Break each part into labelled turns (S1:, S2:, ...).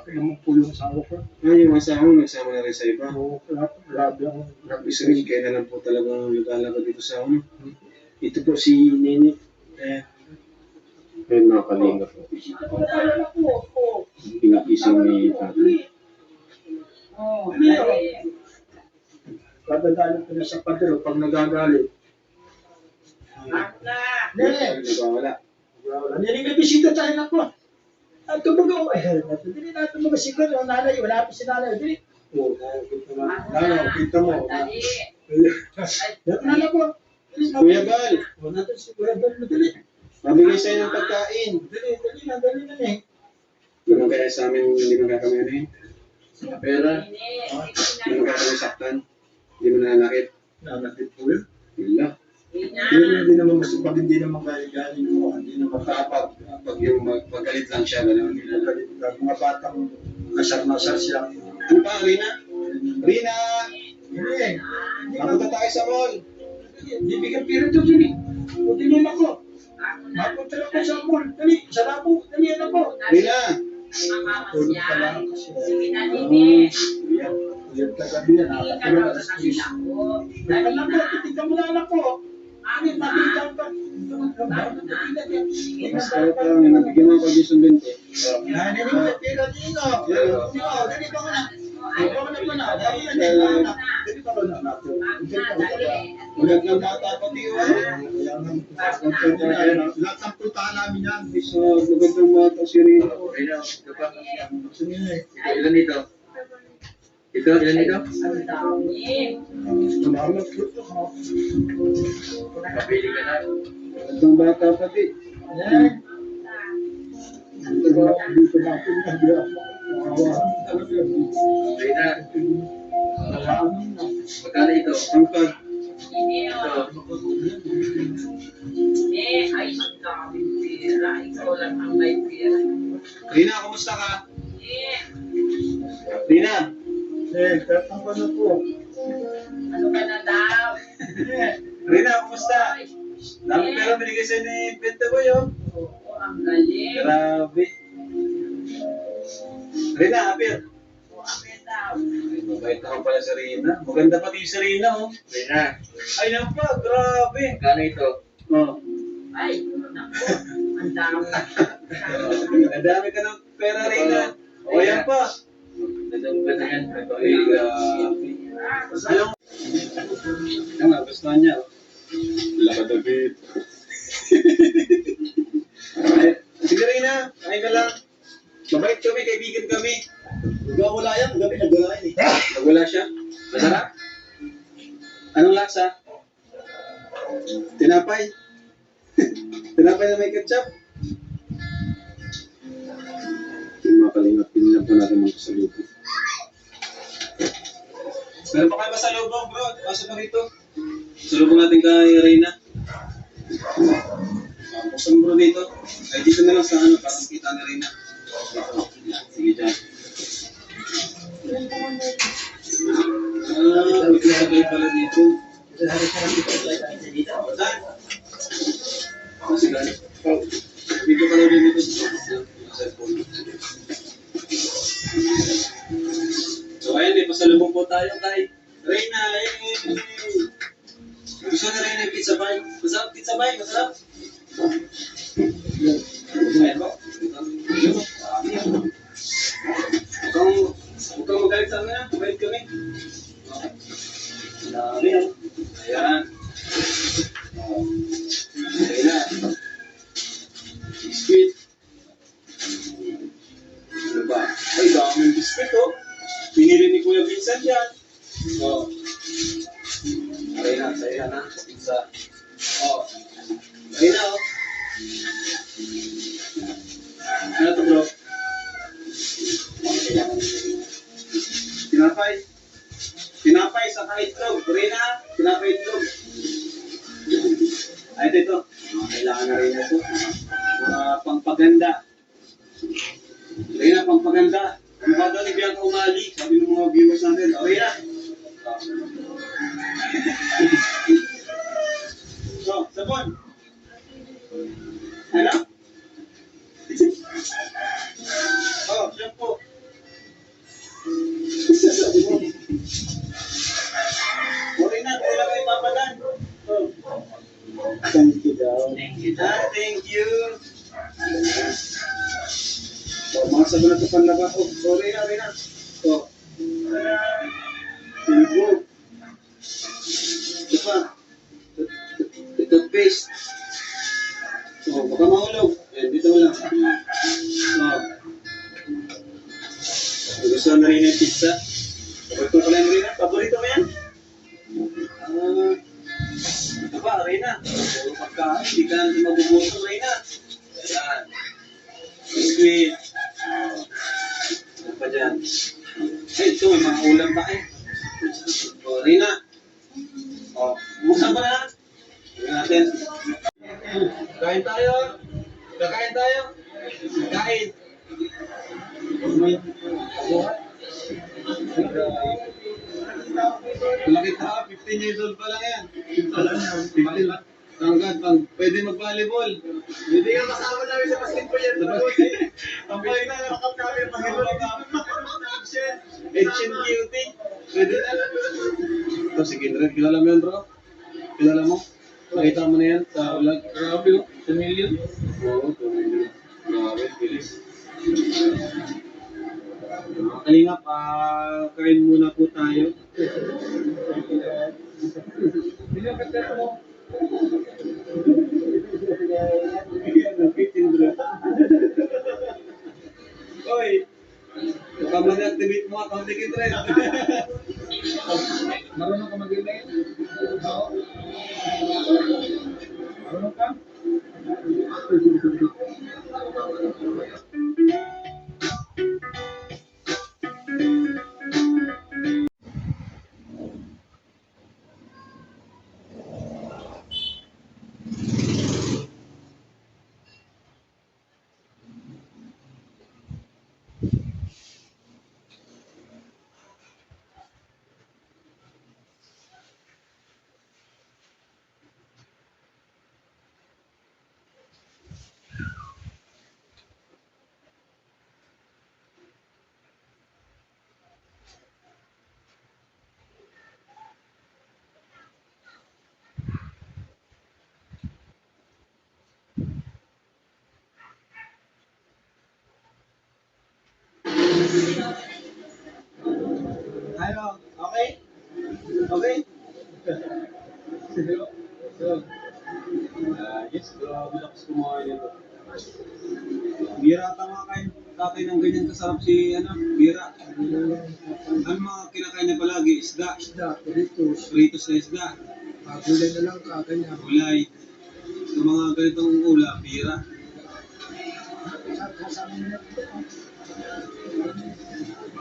S1: lalaki naman po yung asawa ko.
S2: Yung asawa mo, nagsama na rin sa iba.
S1: Oo, grabe ako.
S2: Ibig sabihin, kaya na lang po talagang naglalakad dito sa amin. Ito po si Nene. Ayun mga kalinga po. Pinagising ni tatay.
S1: Kadagalit ko na sa padero pag nagagalit.
S2: Nagwawala.
S1: Hindi may bisita tayo na po. At tumaga ko, hindi na tumaga si Gwen, o nanay, wala pa si nanay, hindi. Oo, nanay, kita mo. Nanay po.
S2: Kuya Bal,
S1: O natin si Kuya Bal, madali.
S2: mabigay sa'yo ng pagkain.
S1: Dali na eh.
S2: Hindi mo kaya sa amin, hindi mo kakamay rin. Pera, hindi mo kakamay saktan. Hindi mo nanakit.
S1: Nanakit po yun.
S2: Wala.
S1: Hindi naman gusto pag hindi naman galing mo, hindi naman
S2: Kapag yung magalit lang siya, gano'n.
S1: galing. Mga batang nasar-nasar siya.
S2: Ano pa, Rina? Rina!
S1: Hindi
S2: Mapunta tayo sa mall.
S1: bigyan pira to dun eh. O dali na ko. Mapunta lang ko sa mall. Dali, sarap po. Dali na ko.
S2: Rina!
S1: Tulog pa lang kasi.
S2: Yan.
S1: Yung kagabi na nakatulog alas 10. Alam ko, titignan mo na anak ko. Ano, makita ka.
S2: Mas kaya pa lang, nabigyan mo ako ng Jason 20.
S1: Nanay mo, pira dito. Dali pa ko na. Dali pa ko na. Dali pa ko na.
S2: Magandang bata pati yun.
S1: Lahat ng puntahan namin yan.
S2: So, magandang bata si Rina.
S3: Rina, ito pa. Ilan dito? Ito, ilan dito?
S1: Salamat po.
S3: Kapili ka na.
S2: Magandang bata pati.
S1: Dito na ako nag-iyak.
S3: Rina, magkano ito?
S2: Angkad.
S3: Ito.
S4: Ay, ang daming pera. Ikaw lang ang may pera.
S2: Rina, kumusta ka? Rina!
S1: Katang ko na po.
S4: Ano ka na daw?
S2: Rina, kumusta? Dami pera binigay sa'yo ni Bente Boy, oh.
S4: Oo, ang galing.
S2: Grabe. Rina, apir.
S4: Oo, ang daw.
S2: Ay, mabait naman pala si Rina. Maganda pati si Rina, oh.
S3: Rina,
S2: Ay, yan pa, grabe.
S3: magkano ito?
S2: Oh.
S4: Ay, naku. Ang dami.
S2: Nadami ka ng pera, Rina. O, yan pa.
S3: Dadang ka na yan.
S2: Ay, grabe. Alam mo, yan nga, gusto niya. Lakadabit. Sige, Rina. Ay ka lang. Mabait kami, kaibigan kami.
S1: Wala yan, gabi nag-galain eh.
S2: Nagwala siya. Masarap? Anong lasa? Tinapay. Tinapay na may ketchup. Yung mga kalingap, pinilang po natin mga kasalubong. Meron pa kayo ba sa lubong, bro? Pasok mo rito. Salubong natin kay Reyna. Buksan mo bro dito. Ay, dito na lang sa ano, para makita ni Reyna. Dito. Sige dyan. Maglagay pala dito. Saan? Sige. Dito ka lang dito sa cellphone. So ayun, may pasalubong po tayo kay Reyna. Gusto na Reyna yung pizza pie. Masarap pizza pie, masarap. Ayan po. Huwag kang magalit sa amin ha. Mabait kami. Dami ha. Ayan. Reyna. Biscuit. Ano ba? Ay, daming biscuit oh. Pinili ni Kuya Vincent yan. Oh. Okay na, sa'yo yan ha. Pizza. Oh. Okay na oh. Ano to bro? Tinapay. Tinapay sa itlog. Rina, tinapay itlog. Ay, ito. Kailangan na rin ito. Mga pangpaganda. Rina, pangpaganda. Ano ba daw ni Bianca Umali? Sabi ng mga viewers natin. Okay na. So, sabon. Ano? Oh, shampoo. Thank you. Mga sabi na ito panlabas. Sorry na. Silbo. Ito pa. Toothpaste. Baka mahulog. Dito lang. Gusto na rin yung pizza. Paborito ko lang rin. Paborito mo yan? Ito ba, Reyna? Puro pagkain. Hindi ka na mabubuto, Reyna. Ayan. Biscuit. Ano pa dyan? Ito, may mga ulam pa eh. Reyna. Buksan pa na. Tingnan natin. Kain tayo. Kakain tayo. Kain. Malaki ta, 15 years old pa lang yan. 15 lang. Hanggang pwede mag-volleyball. Hindi ka kasama namin sa basketball yan. Ang pwede na nakakap namin yung basketball. Ancient cutie. Pwede na. Ito si Kindred. Kilala mo yan, bro? Kilala mo? Nakita mo na yan sa vlog. Grabe oh. 2 million? Oo, 2 million. Grabe, bilis. Kalingap, kain muna po tayo. Oy, baka mag-activate mo account ni Kindred.
S3: Marunong ka mag-email? Oo. Marunong ka?
S2: Ano? Okay? Okay? Yes, grabe lakas kumain nito. Bira ata mga kakain ng ganyan kasarap si Bira. Ano mga kinakain niya palagi? Isda.
S1: Doritos.
S2: Fritos na isda.
S1: Gulay na lang kaganya.
S2: Gulay. Yung mga ganitong ulam, Bira.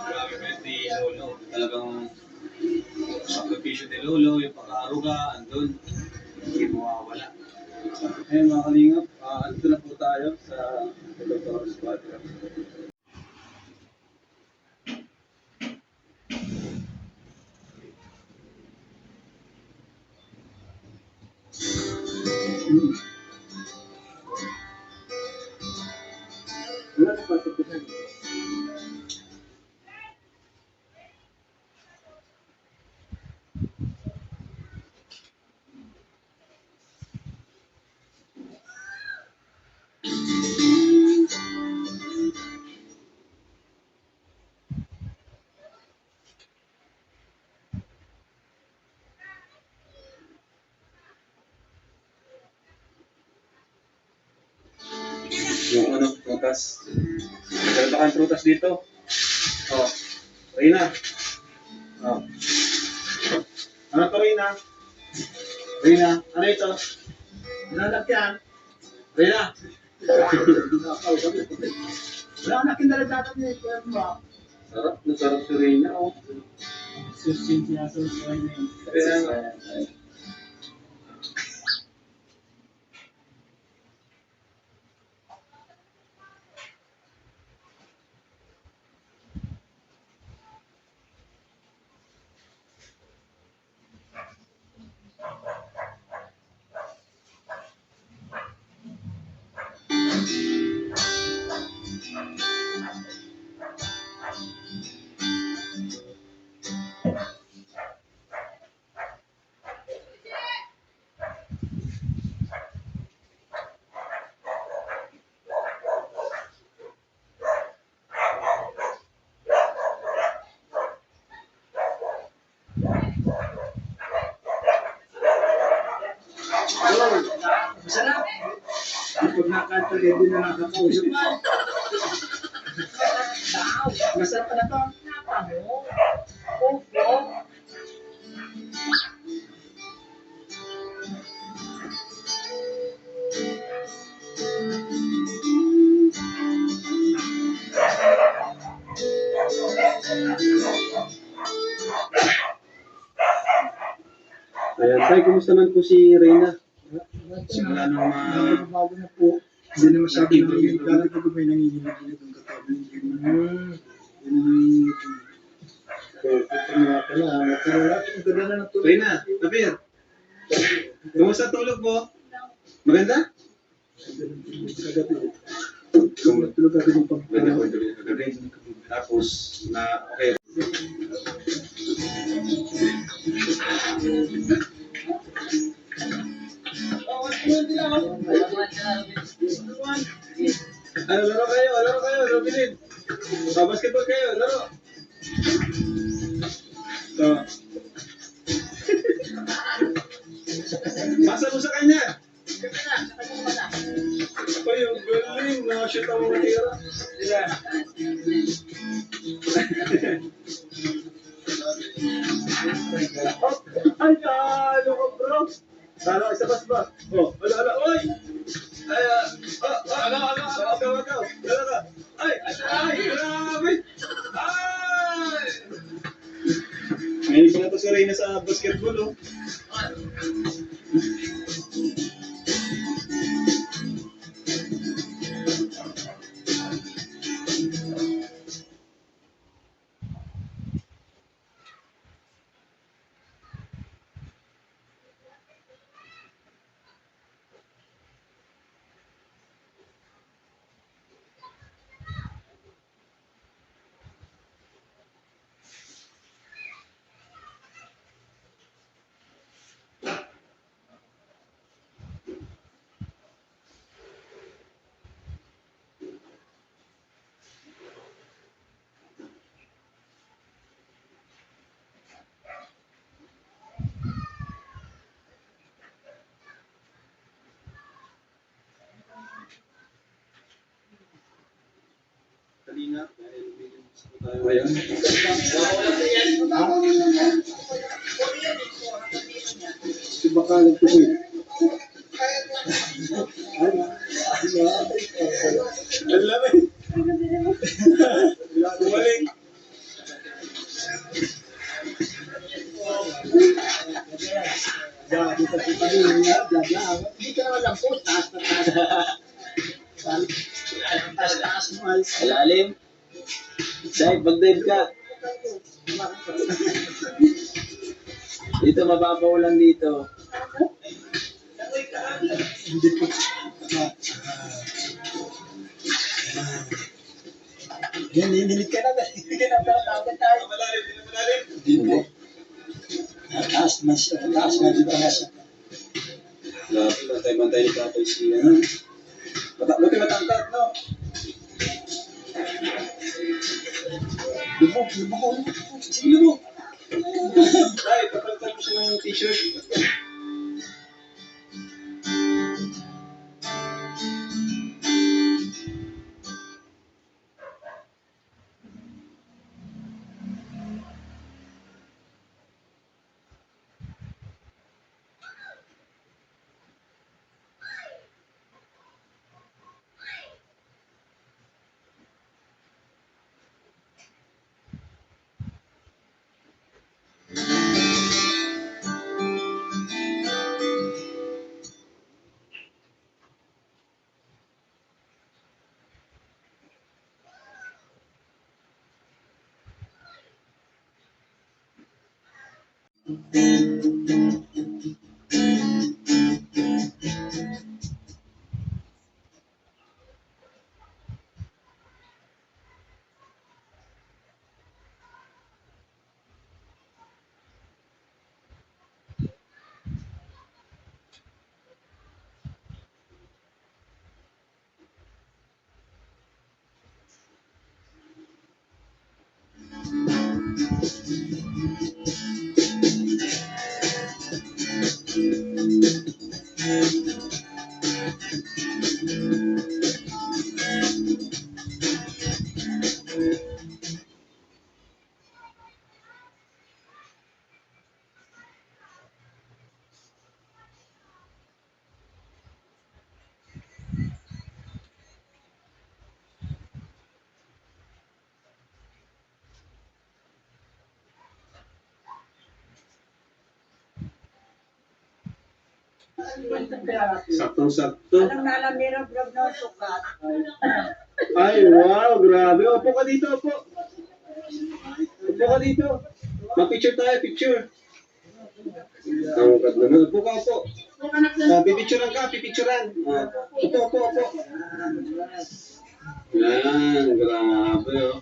S2: Grabe ba si Lolo? Talagang sakripisyo ni Lolo, yung pag-aaruga, andun. Hindi mawawala. Ayun mga kalingap, andito na po tayo sa Dr. Spot. Wala na patutunan. Yung prutas. Meron pa kang prutas dito. Oh, Reyna. Oh. Ano to, Reyna? Reyna, ano ito? Nanak yan. Reyna.
S1: Wala na kinalagatan niya ito.
S2: Sarap, nasarap si Reyna. Oh.
S1: Susin siya sa Reyna.
S2: Reyna.
S1: Pag nakanta, hindi na nakakausap. Masarap ka na to.
S2: Ayan, Tay, kumusta man po si Reyna? Simula nung
S1: Bago na po. Hindi na masyado nanginginig. Dati ko may nanginginig ang katabi. Hindi na nanginginig. Ito nga pala. Ang ganda na ng tulog.
S2: Reyna, Tapir, kumusta tulog po? Maganda?
S1: Kagabi. Tulog kagabi ng pag-
S2: Maganda po yung tulog kagabi. Tapos, okay. Laro kayo, Robilin. Basketball kayo, laro. Masa mo sa kanya. Ay, ang galing. Nakashoot ang mga tira. Ay, talo ka, bro. Talo ka sa bas ba? Oh, ala, oy! Ay, wagaw. Wala ka. Ay, grabe! Ay! Ngayon pa na to si Reyna sa basketball, oh. Kalina, dahil medyo gusto tayo ngayon.
S1: Si Bakalan ko eh.
S2: Ang lamig. Bumalik.
S1: Hindi ka naman lang po. Taas.
S3: Alalim. Dive, mag-dive ka. Dito, mababaw lang dito.
S1: Hindi po. Yan, hinihilig ka na. Hindi ka na pala tayo.
S2: Malalim.
S1: Hindi. Taas na dito na siya.
S2: Bantay ni Papa siya. Buti matangkad, no?
S1: Lubog. Sige, lubog.
S2: Ay, papalitan mo siya ng t-shirt. Saktong-sakto.
S4: Alam na alam ni Rob Rob na sukat.
S2: Ay, wow, grabe. Opo ka dito, opo. Opo ka dito. Ma-picture tayo, picture. Tangkat naman. Opo ka, opo. Pipicturean ka, pipicturean. Opo, opo, opo. Yan, grabe, oh.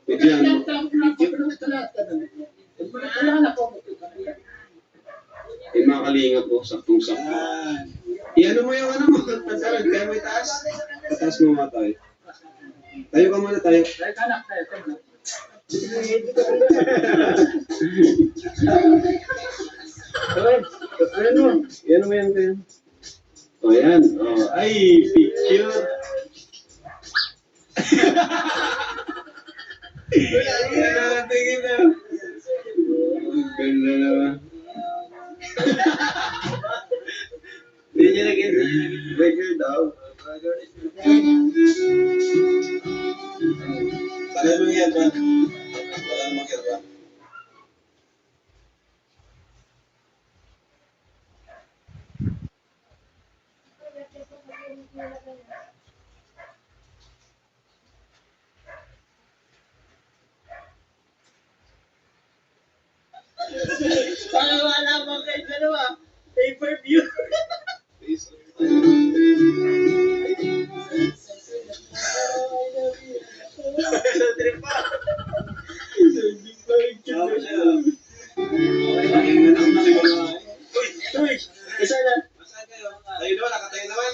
S2: Diyan. Yung mga kalingap po, saktong-sakto. I-ano mo yung ano mo, pansalan, kaya mo itaas. Pataas mo mga tayo. Tayo ka muna tayo.
S3: Tayo ka na, tayo.
S2: Ano? Yan mo yan kayo. O yan. O, ay, picture. Tingin na. Ganda naman. Hindi niya naging regular daw. Tagal mo yan ba? Tagal mo yan ba?
S4: Para wala mo kayo dalawa. Pay-per-view.
S2: Trip pa. Tama siya. Laging na naman siguro. Uy! Isa na. Masaan kayo? Tayo naman, nakatayo naman.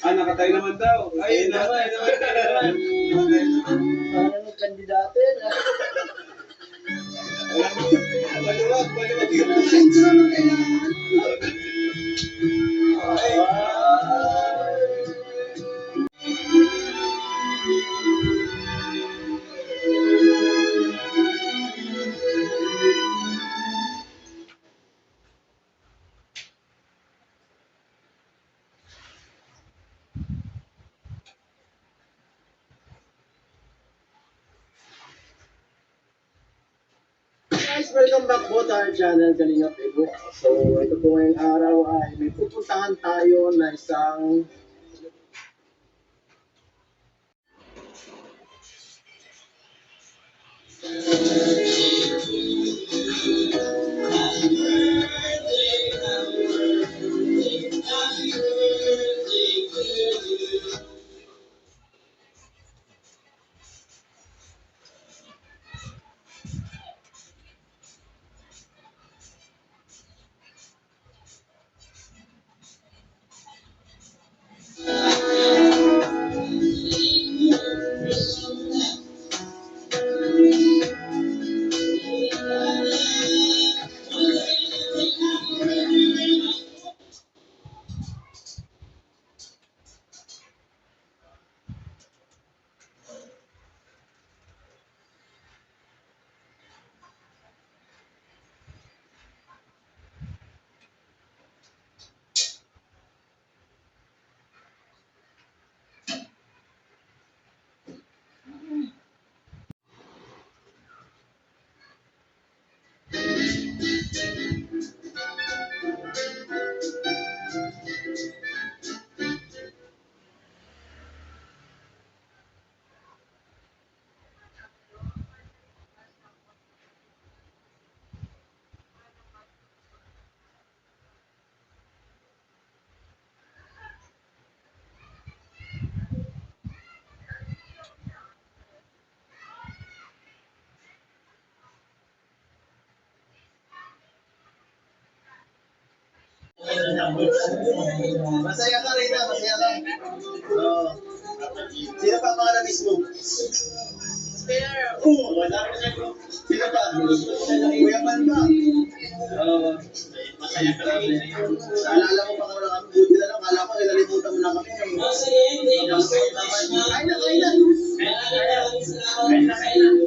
S2: Nakatayo naman daw. Ay, nakatayo naman.
S1: Parang kandidato yan.
S2: Maluwag.
S1: Guys, welcome back po sa our channel, Kalingap Ebo. So, ito po ngayong araw ay may pupuntahan tayo na isang
S2: Masaya ka rin masaya ka. Sino pa ang mga na-miss mo? Wala ka na. Sino pa? Kuya Man ba?
S3: Masaya kami.
S1: Naalala mo pa wala kami, buti na lang, kala ko, nalimutan mo na kami.
S3: Kain na, kain na.
S4: Kaya na, kaya na.